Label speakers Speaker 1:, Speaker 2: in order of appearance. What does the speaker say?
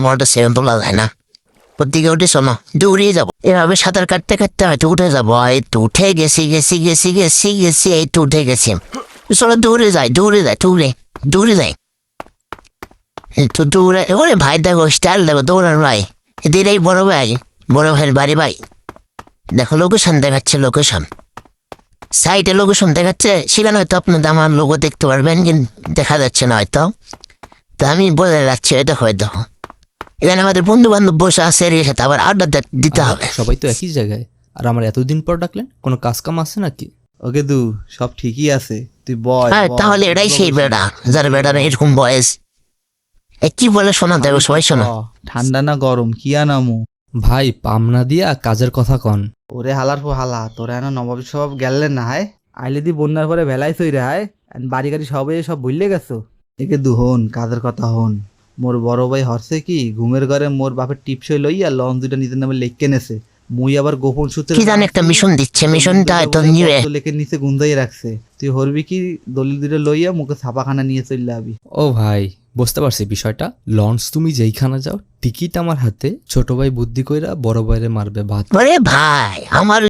Speaker 1: Motor cycle তোলা যায় না, ওদিকে উঠে শোনো দৌড়িয়ে যাবো, এভাবে সাঁতার কাটতে কাটতে হয়তো উঠে যাবো, এই তো উঠে গেছি গেছি গেছি গেছি গেছি এই তো উঠে গেছি। চলো দৌড়ে যাই দৌড়ে যাই দৌড়ে দৌড়ে যাই, এই তো দৌড়ে। ওরে ভাই দেখো স্টাইল দেখো দৌড়ান ভাই, এদিকে বড় ভাই, বড় ভাইয়ের বাড়ি ভাই, দেখো লোকেশন দেখাচ্ছে, লোকেশন সাইটে লোকেশন দেখাচ্ছে, সেখানে হয়তো আপনার আমার লোগো দেখতে পারবেন, কিন্তু দেখা যাচ্ছে না হয়তো। তা আমি বলে যাচ্ছি, এটা হয় দেখো এখানে আমাদের বন্ধু বান্ধব বসে আছে, এর সাথে আবার আড্ডা দিতে হবে।
Speaker 2: সবাই তো একই জায়গায়, আর আমার এতদিন পর ডাকলেন, কোনো কাজ কাম আছে নাকি?
Speaker 3: ওকে দু, সব ঠিকই আছে, তুই বয়
Speaker 1: হ্যাঁ
Speaker 3: বয়।
Speaker 1: তাহলে এটাই সেই বেড়া, যার বেড়ার এরকম বয়স। কি বলে শোনা দেখো সবাই শোনো।
Speaker 3: ঠান্ডা না গরম কি আনামু?
Speaker 2: ভাই পামনা দিয়া কাজের কথা কন।
Speaker 3: ওরে হালার পো হালা, তোরা এনে নবাব সব গেলেন না হায়, আইলে দি বন্যার পরে ভেলাই সই রে হায়, বাড়ি গাড়ি সব ভুললে গেছো। একে দু হন কাজের কথা হন, মোর বড় ভাই হরছে কি ঘুমের ঘরে মোর বাপের টিপসই লইয়া লন দুইটা নিজের নামে লেখকে নেছে, মুই আবার গোপন সূত্রে
Speaker 1: কি জানি একটা মিশন দিচ্ছে, মিশনটা তো নিয়ে
Speaker 3: লেখের নিচে গুন্দাই রাখছে, তুই হরবি কি দলিল দুইটা লইয়া মুখে ছাপাখানা নিয়ে চললে আবি।
Speaker 2: ও ভাই বুঝতে পারছি বিষয়টা, লঞ্চ তুমি যেইখানে যাও টিকিট আমার হাতে, ছোট ভাই বুদ্ধি কইরা বড় ভাইরে মারবে ভাত।
Speaker 1: ভাই আমার